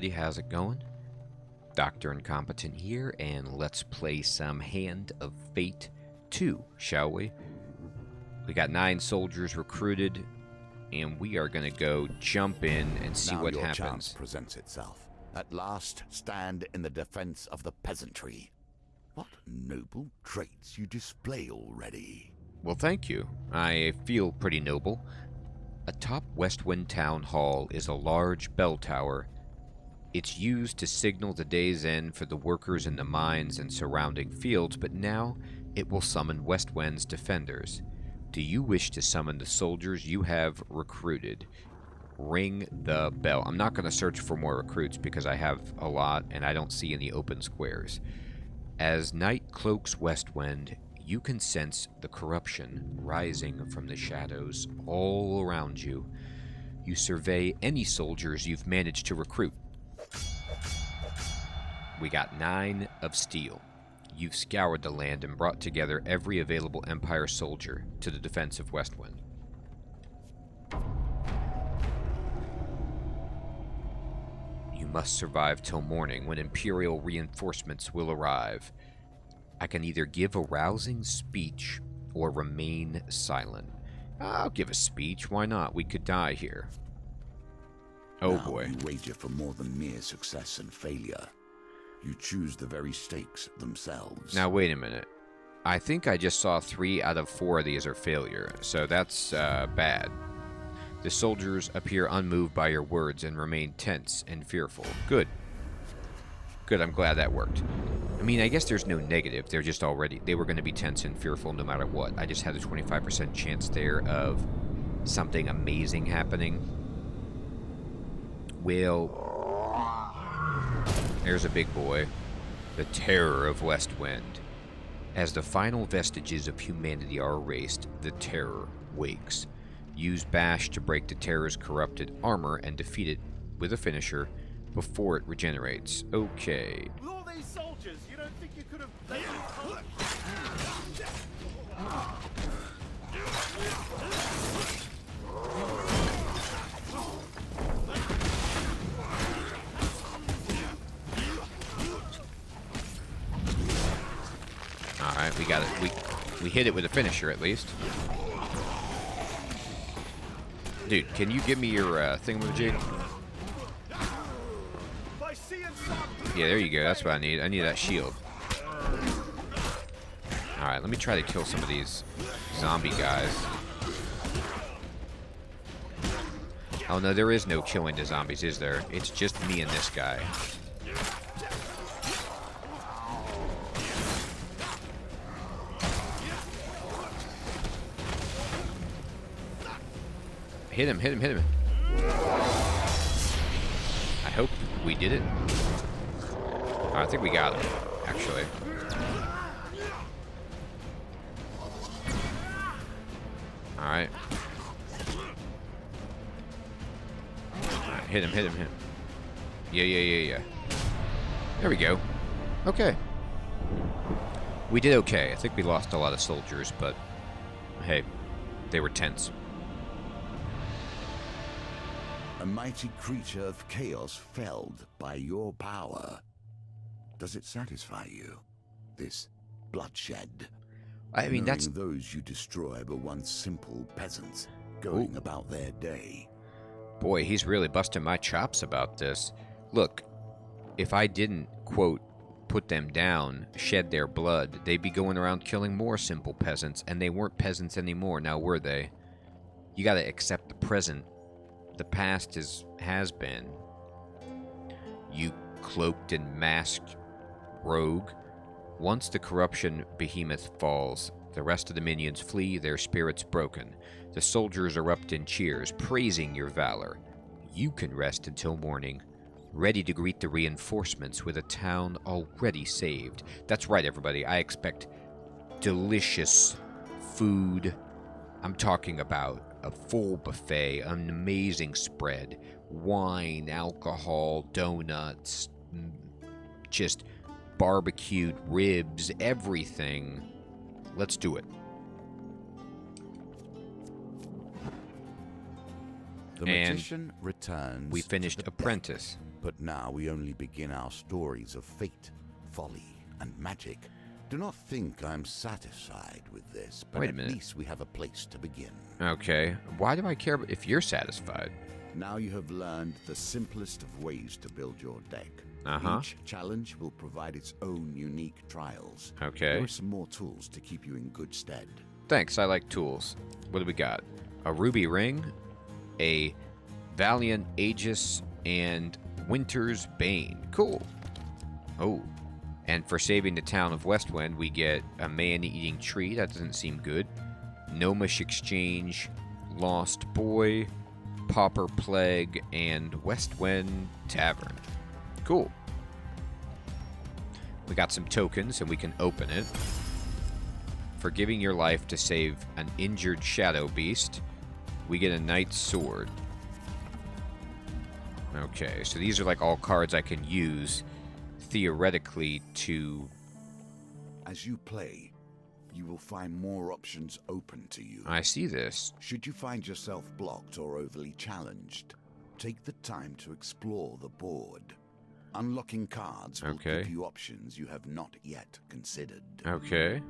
everybody, how's it going? Dr. Incompetent here, and let's play some Hand of Fate 2, shall we? We got 9 soldiers recruited, and we are going to go jump in and see what your happens. Chance presents itself. At last, stand in the defense of the peasantry. What noble traits you display already. Well, thank you. I feel pretty noble. Atop Westwind Town Hall is a large bell tower. It's used to signal the day's end for the workers in the mines and surrounding fields, but now it will summon Westwind's defenders. Do you wish to summon the soldiers you have recruited? Ring the bell. I'm not going to search for more recruits because I have a lot and I don't see any open squares. As night cloaks Westwind, you can sense the corruption rising from the shadows all around you. You survey any soldiers you've managed to recruit. We got 9 of steel. You've scoured the land and brought together every available Empire soldier to the defense of Westwind. You must survive till morning, when Imperial reinforcements will arrive. I can either give a rousing speech or remain silent. I'll give a speech, why not? We could die here. Oh now boy. You wager for more than mere success and failure. You choose the very stakes themselves. Now wait a minute. I think I just saw 3 out of 4 of these are failure, so that's bad. The soldiers appear unmoved by your words and remain tense and fearful. Good. Good, I'm glad that worked. I mean, I guess there's no negative. They're just they were going to be tense and fearful no matter what. I just had a 25% chance there of something amazing happening. Well, there's a big boy. The terror of Westwind. As the final vestiges of humanity are erased, the terror wakes. Use Bash to break the terror's corrupted armor and defeat it with a finisher before it regenerates. Okay. With all these soldiers, you don't think you could have... Alright, we got it. We hit it with a finisher at least. Dude, can you give me your thingamajig? Yeah, there you go. That's what I need. I need that shield. Alright, let me try to kill some of these zombie guys. Oh no, there is no killing the zombies, is there? It's just me and this guy. Hit him, hit him, hit him. I hope we did it. Oh, I think we got him, actually. Alright. Alright, hit him, hit him, hit him. Yeah. There we go. Okay. We did okay. I think we lost a lot of soldiers, but hey, they were tense. A mighty creature of chaos felled by your power. Does it satisfy you? This bloodshed? I mean, that's... those you destroy were once simple peasants, going about their day. Boy, he's really busting my chops about this. Look, if I didn't, quote, put them down, shed their blood, they'd be going around killing more simple peasants, and they weren't peasants anymore, now were they? You gotta accept the present. The past has been. You cloaked and masked rogue. Once the corruption behemoth falls, the rest of the minions flee, their spirits broken. The soldiers erupt in cheers, praising your valor. You can rest until morning, ready to greet the reinforcements with a town already saved. That's right, everybody. I expect delicious food. I'm talking about a full buffet, an amazing spread, wine, alcohol, donuts, just barbecued ribs, everything. Let's do it. The magician returns. We finished Apprentice. But now we only begin our stories of fate, folly, and magic. Do not think I'm satisfied with this, but Wait a at minute. least we have a place to begin. Okay. Why do I care if you're satisfied? Now you have learned the simplest of ways to build your deck. Uh-huh. Each challenge will provide its own unique trials. Okay. There are some more tools to keep you in good stead. Thanks, I like tools. What do we got? A ruby ring, a valiant aegis, and winter's bane. Cool. Oh. And for saving the town of Westwind, we get a man-eating tree. That doesn't seem good. Gnomish exchange, lost boy, pauper plague, and Westwind tavern. Cool. We got some tokens, and we can open it. For giving your life to save an injured shadow beast, we get a knight's sword. Okay, so these are like all cards I can use theoretically to... As you play, you will find more options open to you. I see this. Should you find yourself blocked or overly challenged, take the time to explore the board. Unlocking cards will give you options you have not yet considered. Okay.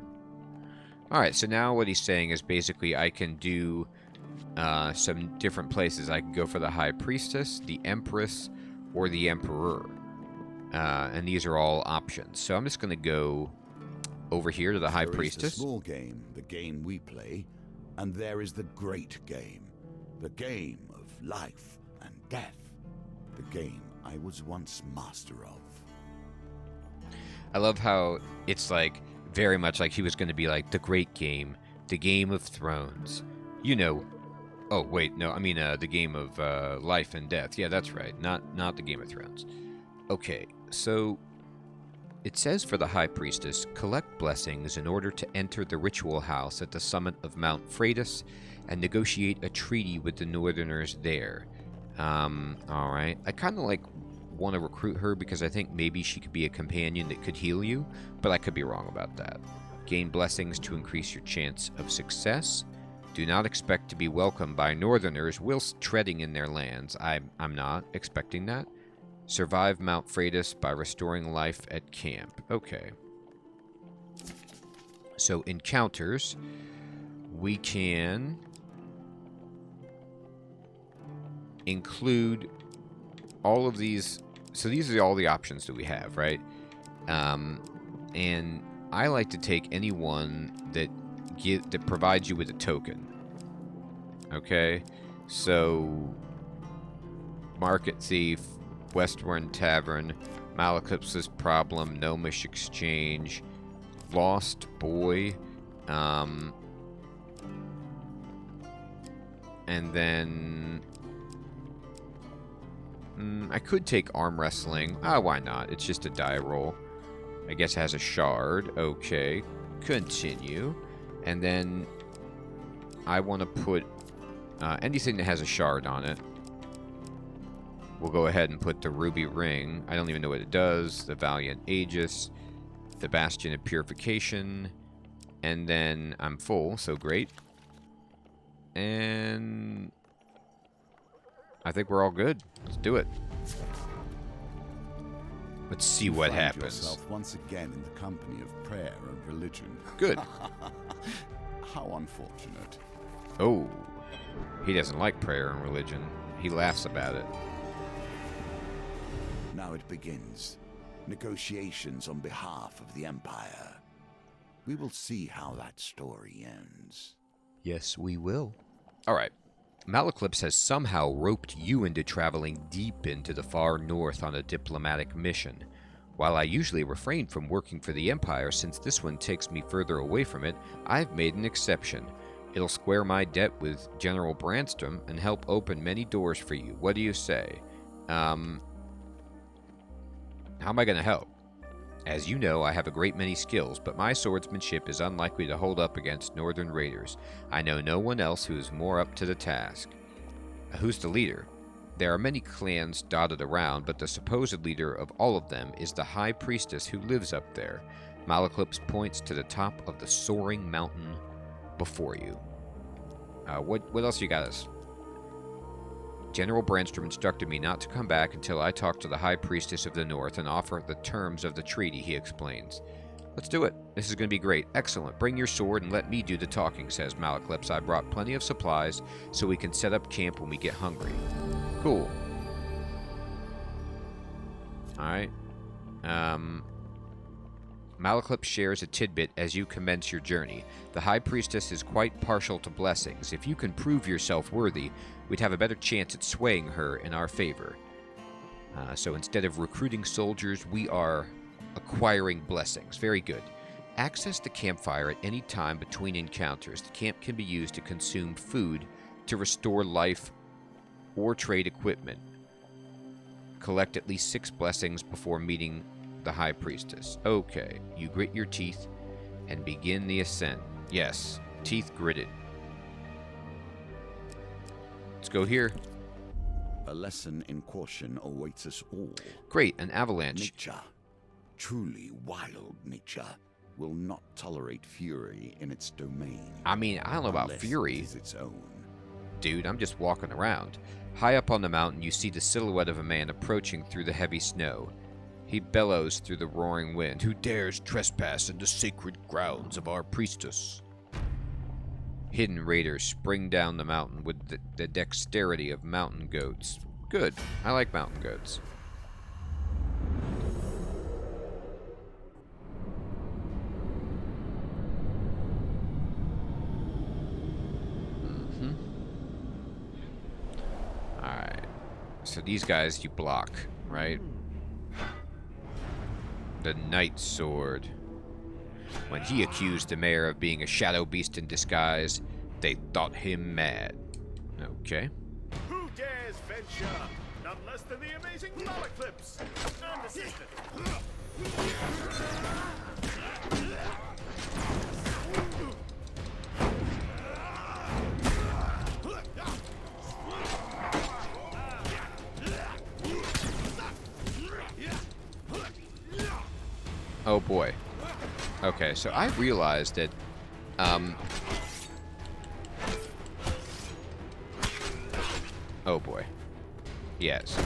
Alright, so now what he's saying is basically I can do some different places. I can go for the High Priestess, the Empress, or the Emperor. And these are all options. So I'm just going to go over here to the High Priestess. There is the small game, the game we play, and there is the great game, the game of life and death, the game I was once master of. I love how it's like very much like he was going to be like the great game, the Game of Thrones. You know, oh wait, no, I mean the game of life and death. Yeah, that's right. Not the Game of Thrones. Okay, so it says for the High Priestess, collect blessings in order to enter the ritual house at the summit of Mount Freyas and negotiate a treaty with the Northerners there. Alright. I kind of like want to recruit her because I think maybe she could be a companion that could heal you, but I could be wrong about that. Gain blessings to increase your chance of success. Do not expect to be welcomed by Northerners whilst treading in their lands. I'm not expecting that. Survive Mount Freyas by restoring life at camp. Okay. So encounters, we can include all of these. So these are all the options that we have, right? And I like to take any one that provides you with a token. Okay, so Market Thief, Westwind Tavern, Malekith's Problem, Gnomish Exchange, Lost Boy, and then I could take Arm Wrestling. Why not? It's just a die roll. I guess it has a shard. Okay, continue. And then I want to put anything that has a shard on it. We'll go ahead and put the Ruby Ring. I don't even know what it does. The Valiant Aegis. The Bastion of Purification. And then I'm full, so great. And I think we're all good. Let's do it. Let's see what happens. Yourself once again in the company of prayer and religion. Good. How unfortunate. Oh, he doesn't like prayer and religion. He laughs about it. Now it begins. Negotiations on behalf of the Empire. We will see how that story ends. Yes, we will. All right. Malekith's has somehow roped you into traveling deep into the far north on a diplomatic mission. While I usually refrain from working for the Empire since this one takes me further away from it, I've made an exception. It'll square my debt with General Branston and help open many doors for you. What do you say? How am I going to help? As you know, I have a great many skills, but my swordsmanship is unlikely to hold up against northern raiders. I know no one else who is more up to the task. Who's the leader? There are many clans dotted around, but the supposed leader of all of them is the High Priestess who lives up there. Malekith points to the top of the soaring mountain before you. What else you got us? General Brandstrom instructed me not to come back until I talk to the High Priestess of the North and offer the terms of the treaty, he explains. Let's do it. This is going to be great. Excellent. Bring your sword and let me do the talking, says Malaclips. I brought plenty of supplies so we can set up camp when we get hungry. Cool. Alright. Malaclips shares a tidbit as you commence your journey. The High Priestess is quite partial to blessings. If you can prove yourself worthy, we'd have a better chance at swaying her in our favor. So instead of recruiting soldiers, we are acquiring blessings. Very good. Access the campfire at any time between encounters. The camp can be used to consume food, to restore life, or trade equipment. Collect at least 6 blessings before meeting the High Priestess. Okay, you grit your teeth and begin the ascent. Yes, teeth gritted. Let's go here. A lesson in caution awaits us all. Great, an avalanche. Nature, truly wild nature, will not tolerate fury in its domain. I mean, I don't know about fury. It is its own. Dude, I'm just walking around. High up on the mountain, you see the silhouette of a man approaching through the heavy snow. He bellows through the roaring wind. Who dares trespass in the sacred grounds of our priestess? Hidden raiders spring down the mountain with the dexterity of mountain goats. Good. I like mountain goats. Alright. So these guys you block, right? The Night Sword. When he accused the mayor of being a shadow beast in disguise, they thought him mad. Okay. Who dares venture? None less than the amazing Malaclips and assistant. Oh boy. Okay, so I realized that, oh boy. Yes.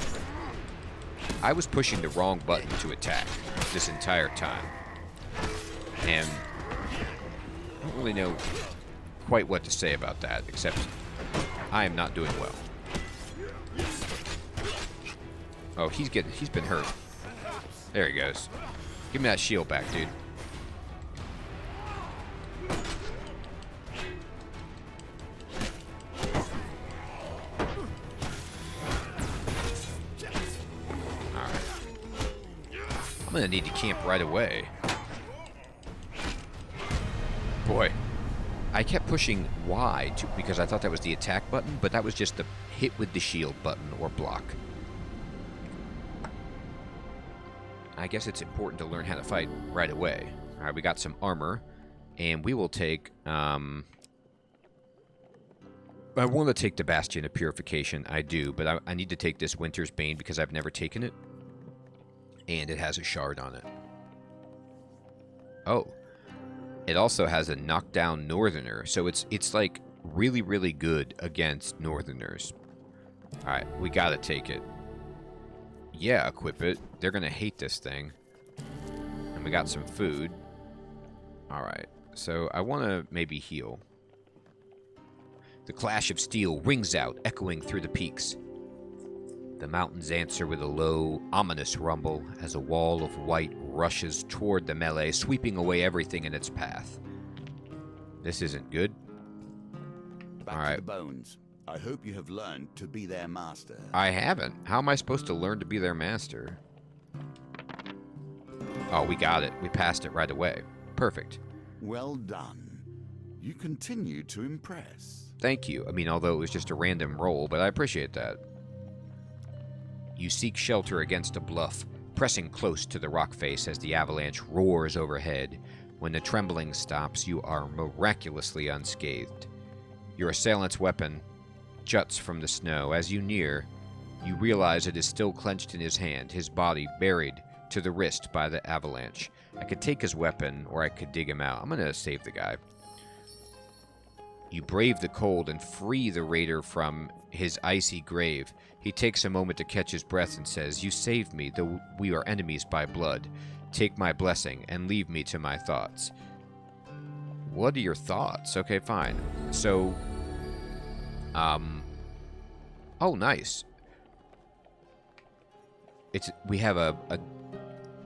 I was pushing the wrong button to attack this entire time. And I don't really know quite what to say about that, except I am not doing well. Oh, he's been hurt. There he goes. Give me that shield back, dude. Alright. I'm gonna need to camp right away. Boy. I kept pushing Y because I thought that was the attack button, but that was just the hit with the shield button or block. I guess it's important to learn how to fight right away. Alright, we got some armor. And we will take, I want to take the Bastion of Purification. I do, but I need to take this Winter's Bane because I've never taken it. And it has a shard on it. Oh. It also has a knockdown Northerner. So it's like really, really good against Northerners. Alright, we gotta take it. Yeah, equip it. They're gonna hate this thing. And we got some food. Alright, so I want to maybe heal. The clash of steel rings out, echoing through the peaks. The mountains answer with a low, ominous rumble as a wall of white rushes toward the melee, sweeping away everything in its path. This isn't good. Back to the bones. I hope you have learned to be their master. I haven't. How am I supposed to learn to be their master? Oh, we got it. We passed it right away. Perfect. Well done. You continue to impress. Thank you. I mean, although it was just a random roll, but I appreciate that. You seek shelter against a bluff, pressing close to the rock face as the avalanche roars overhead. When the trembling stops, you are miraculously unscathed. Your assailant's weapon juts from the snow. As you near, you realize it is still clenched in his hand, his body buried to the wrist by the avalanche. I could take his weapon, or I could dig him out. I'm going to save the guy. You brave the cold and free the raider from his icy grave. He takes a moment to catch his breath and says, "You saved me, though we are enemies by blood. Take my blessing and leave me to my thoughts." What are your thoughts? Okay, fine. So, oh, nice. We have a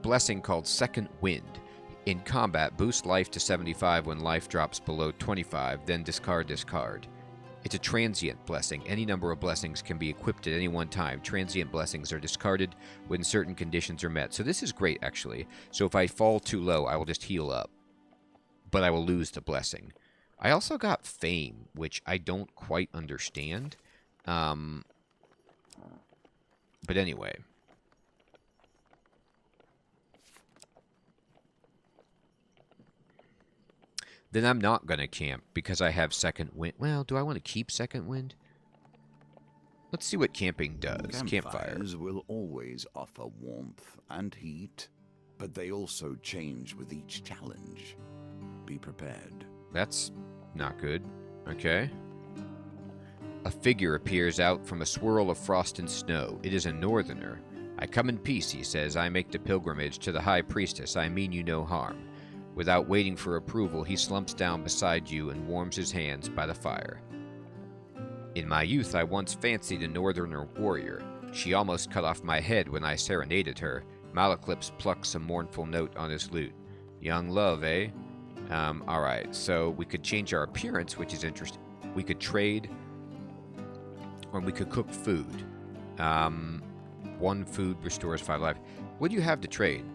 blessing called Second Wind. In combat, boost life to 75 when life drops below 25, then discard. It's a transient blessing. Any number of blessings can be equipped at any one time. Transient blessings are discarded when certain conditions are met. So this is great, actually. So if I fall too low, I will just heal up. But I will lose the blessing. I also got Fame, which I don't quite understand. But anyway. Then I'm not going to camp because I have Second Wind. Well, do I want to keep Second Wind? Let's see what camping does. Campfires will always offer warmth and heat, but they also change with each challenge. Be prepared. That's not good. Okay. A figure appears out from a swirl of frost and snow. It is a northerner. "I come in peace," he says. "I make the pilgrimage to the high priestess. I mean you no harm." Without waiting for approval, he slumps down beside you and warms his hands by the fire. "In my youth, I once fancied a northerner warrior. She almost cut off my head when I serenaded her." Malaclips plucks a mournful note on his lute. "Young love, eh?" Alright, so we could change our appearance, which is interesting. We could trade, or we could cook food. 1 food restores 5 life. What do you have to trade?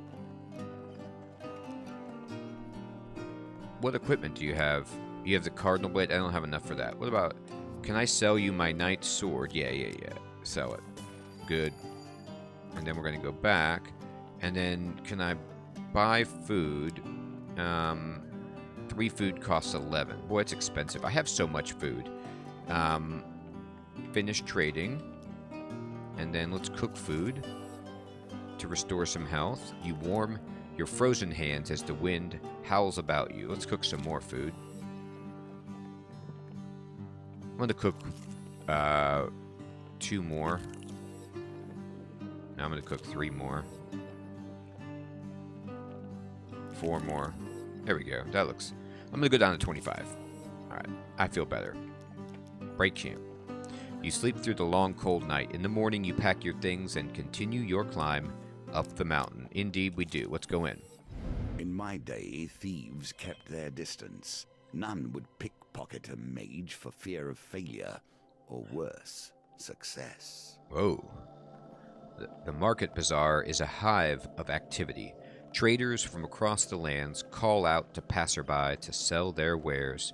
What equipment do you have? You have the Cardinal Blade? I don't have enough for that. What about... Can I sell you my Knight's Sword? Yeah. Sell it. Good. And then we're going to go back. And then, can I buy food? 3 food costs 11. Boy, it's expensive. I have so much food. Finish trading. And then let's cook food to restore some health. You warm your frozen hands as the wind howls about you. Let's cook some more food. I'm going to cook 2 more. Now I'm going to cook 3 more. 4 more. There we go. That looks... I'm going to go down to 25. Alright. I feel better. Break camp. You sleep through the long, cold night. In the morning, you pack your things and continue your climb up the mountain. Indeed, we do. Let's go in. In my day, thieves kept their distance. None would pickpocket a mage for fear of failure, or worse, success. Whoa. The market bazaar is a hive of activity. Traders from across the lands call out to passerby to sell their wares.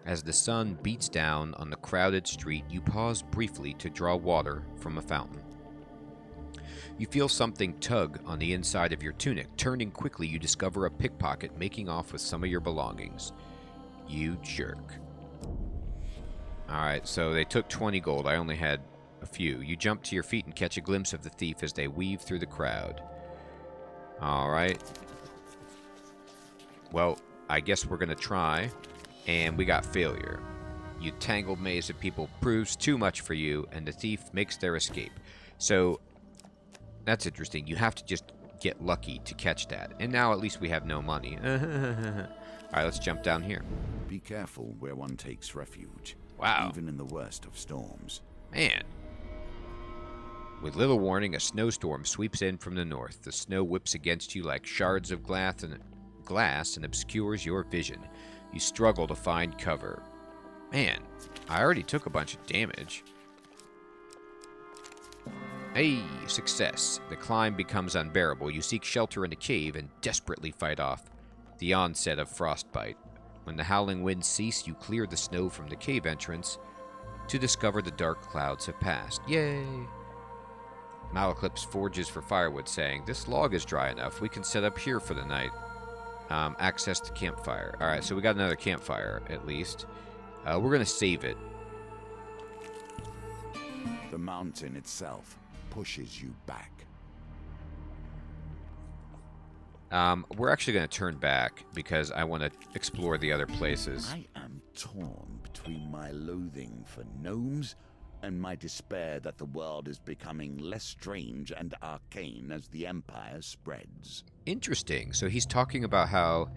As the sun beats down on the crowded street, you pause briefly to draw water from a fountain. You feel something tug on the inside of your tunic. Turning quickly, you discover a pickpocket making off with some of your belongings. You jerk. Alright, so they took 20 gold. I only had a few. You jump to your feet and catch a glimpse of the thief as they weave through the crowd. Alright. Well, I guess we're going to try. And we got failure. You tangled maze of people proves too much for you, and the thief makes their escape. So, that's interesting. You have to just get lucky to catch that. And now at least we have no money. Alright, let's jump down here. Be careful where one takes refuge. Wow. Even in the worst of storms. Man. With little warning, a snowstorm sweeps in from the north. The snow whips against you like shards of glass and obscures your vision. You struggle to find cover. Man, I already took a bunch of damage. Hey, success. The climb becomes unbearable. You seek shelter in a cave and desperately fight off the onset of frostbite. When the howling winds cease, you clear the snow from the cave entrance to discover the dark clouds have passed. Yay! Malaclips forges for firewood, saying, "This log is dry enough. We can set up here for the night." Access to campfire. Alright, so we got another campfire, at least. We're going to save it. The mountain itself pushes you back. We're actually going to turn back because I want to explore the other places. I am torn between my loathing for gnomes and my despair that the world is becoming less strange and arcane as the Empire spreads. Interesting. So he's talking about how,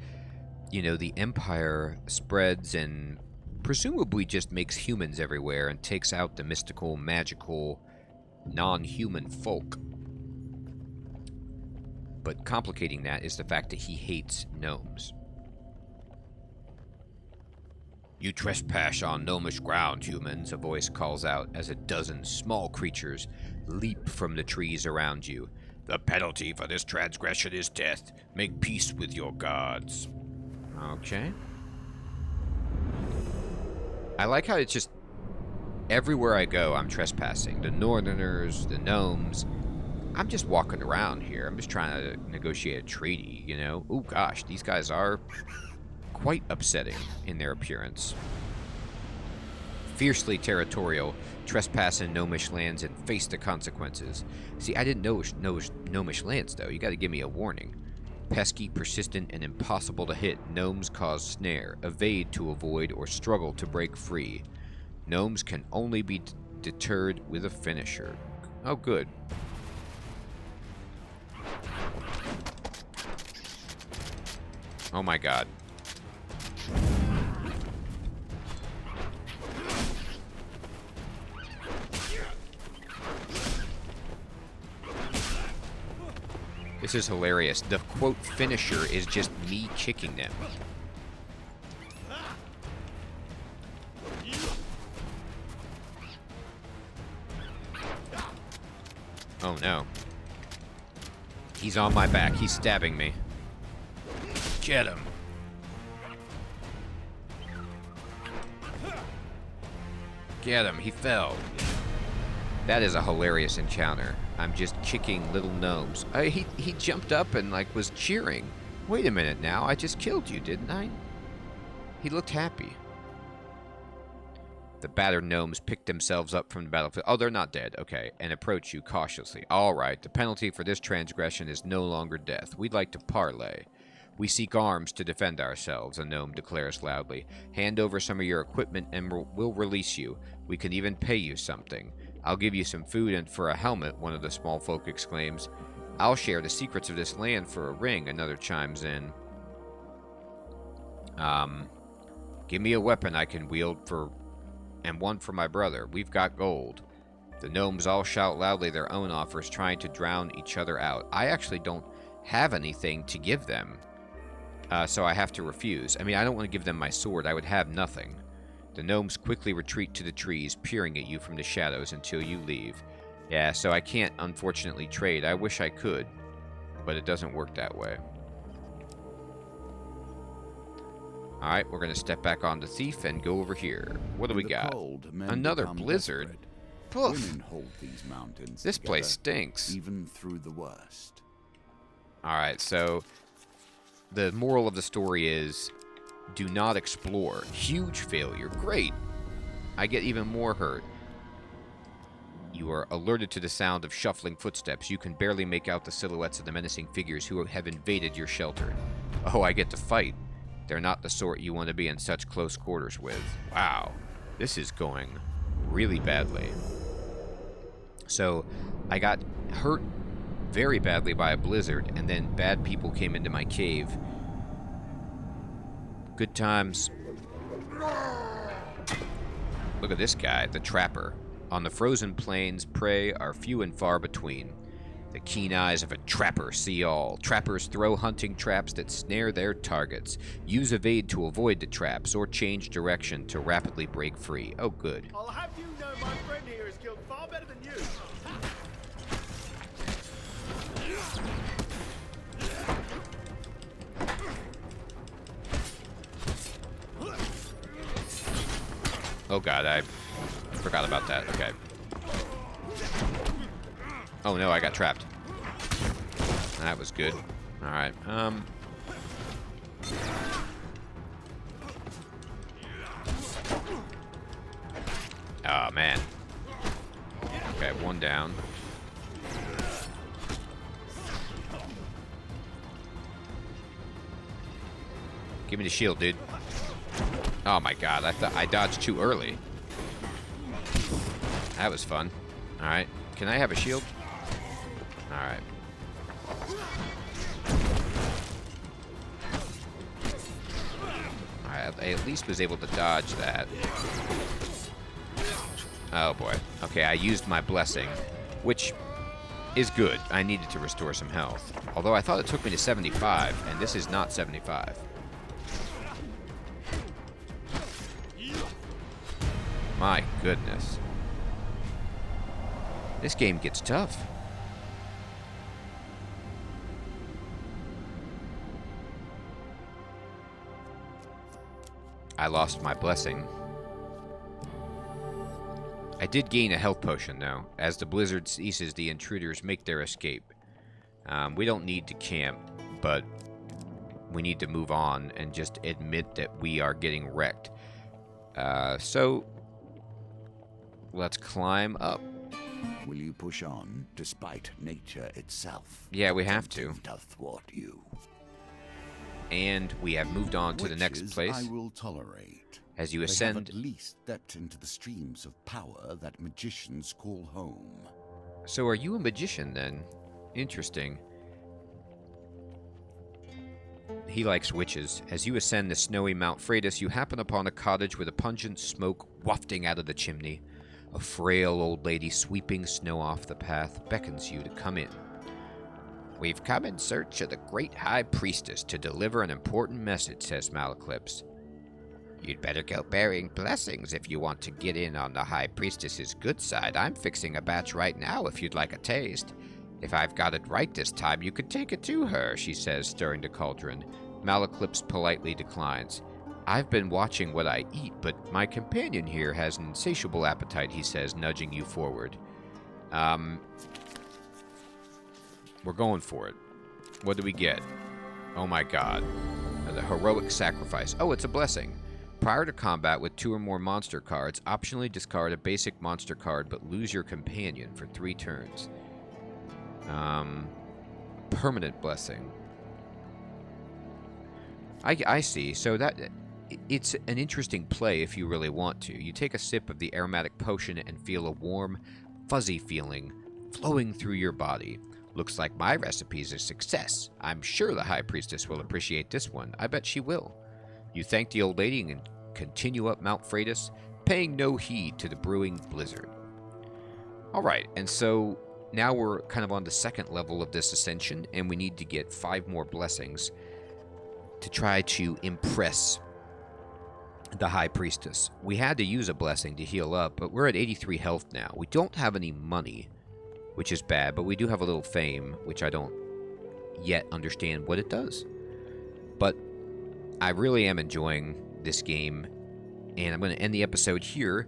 you know, the Empire spreads and presumably just makes humans everywhere and takes out the mystical, magical, non-human folk. But complicating that is the fact that he hates gnomes. You trespass on gnomish ground, humans, a voice calls out as a dozen small creatures leap from the trees around you. The penalty for this transgression is death. Make peace with your gods. Okay. I like how it's just everywhere I go, I'm trespassing. The Northerners, the gnomes. I'm just walking around here. I'm just trying to negotiate a treaty, you know? Oh gosh, these guys are quite upsetting in their appearance. Fiercely territorial, trespass in gnomish lands and face the consequences. See, I didn't know gnomish lands, though. You gotta give me a warning. Pesky, persistent, and impossible to hit, gnomes cause snare, evade to avoid, or struggle to break free. Gnomes can only be deterred with a finisher. Oh, good. Oh my god. This is hilarious. The quote finisher is just me kicking them. Oh no. He's on my back. He's stabbing me. Get him. Get him. He fell. That is a hilarious encounter. I'm just kicking little gnomes. He jumped up and like was cheering. Wait a minute now. I just killed you, didn't I? He looked happy. The battered gnomes pick themselves up from the battlefield. Oh, they're not dead. Okay. And approach you cautiously. All right. The penalty for this transgression is no longer death. We'd like to parley. We seek arms to defend ourselves, a gnome declares loudly. Hand over some of your equipment and we'll release you. We can even pay you something. I'll give you some food and for a helmet, one of the small folk exclaims. I'll share the secrets of this land for a ring, another chimes in. Give me a weapon I can wield and one for my brother. We've got gold. The gnomes all shout loudly their own offers, trying to drown each other out. I actually don't have anything to give them. So I have to refuse. I mean, I don't want to give them my sword. I would have nothing. The gnomes quickly retreat to the trees, peering at you from the shadows until you leave. Yeah, so I can't, unfortunately, trade. I wish I could, but it doesn't work that way. Alright, we're going to step back on the thief and go over here. What do we got? Another blizzard? Poof! Women hold these mountains this together, place stinks. even through the worst. Alright, so the moral of the story is do not explore. Huge failure. Great. I get even more hurt. You are alerted to the sound of shuffling footsteps. You can barely make out the silhouettes of the menacing figures who have invaded your shelter. Oh, I get to fight. They're not the sort you want to be in such close quarters with. Wow. This is going really badly. So, I got hurt very badly by a blizzard, and then bad people came into my cave. Good times. Look at this guy, the trapper. On the frozen plains, prey are few and far between. The keen eyes of a trapper see all. Trappers throw hunting traps that snare their targets. Use evade to avoid the traps, or change direction to rapidly break free. Oh, good. I'll have you know my friend here is killed far better than you. Oh god, I forgot about that. Okay. Oh no, I got trapped. That was good. Alright, oh man. Okay, one down. Give me the shield, dude. Oh my god, I thought I dodged too early. That was fun. Alright. Can I have a shield? Alright. I at least was able to dodge that. Oh boy. Okay, I used my blessing, which is good. I needed to restore some health. Although I thought it took me to 75, and this is not 75. My goodness. This game gets tough. I lost my blessing. I did gain a health potion, though. As the blizzard ceases, the intruders make their escape. We don't need to camp, but we need to move on and just admit that we are getting wrecked. So, let's climb up. Will you push on, despite nature itself? Yeah, we have to. Doth thwart you. And we have moved on to the next place. I will tolerate. As you They ascend, have at least stepped into the streams of power that magicians call home. So are you a magician then? Interesting. He likes witches. As you ascend the snowy Mount Freyas, you happen upon a cottage with a pungent smoke wafting out of the chimney. A frail old lady sweeping snow off the path beckons you to come in. We've come in search of the great high priestess to deliver an important message, says Malaclips. You'd better go bearing blessings if you want to get in on the high priestess's good side. I'm fixing a batch right now if you'd like a taste. If I've got it right this time, you could take it to her, she says, stirring the cauldron. Malaclips politely declines. I've been watching what I eat, but my companion here has an insatiable appetite, he says, nudging you forward. We're going for it. What do we get? Oh my god. The heroic sacrifice. Oh, it's a blessing. Prior to combat with 2 or more monster cards, optionally discard a basic monster card but lose your companion for 3 turns. Permanent blessing. I see. So that it's an interesting play if you really want to. You take a sip of the aromatic potion and feel a warm, fuzzy feeling flowing through your body. Looks like my recipe's a success. I'm sure the High Priestess will appreciate this one. I bet she will. You thank the old lady and continue up Mount Freyas, paying no heed to the brewing blizzard. Alright, and so now we're kind of on the second level of this ascension, and we need to get 5 more blessings to try to impress the High Priestess. We had to use a blessing to heal up, but we're at 83 health now. We don't have any money, which is bad, but we do have a little fame, which I don't yet understand what it does. But I really am enjoying this game, and I'm going to end the episode here.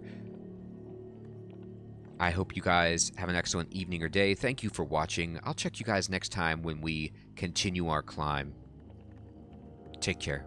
I hope you guys have an excellent evening or day. Thank you for watching. I'll check you guys next time when we continue our climb. Take care.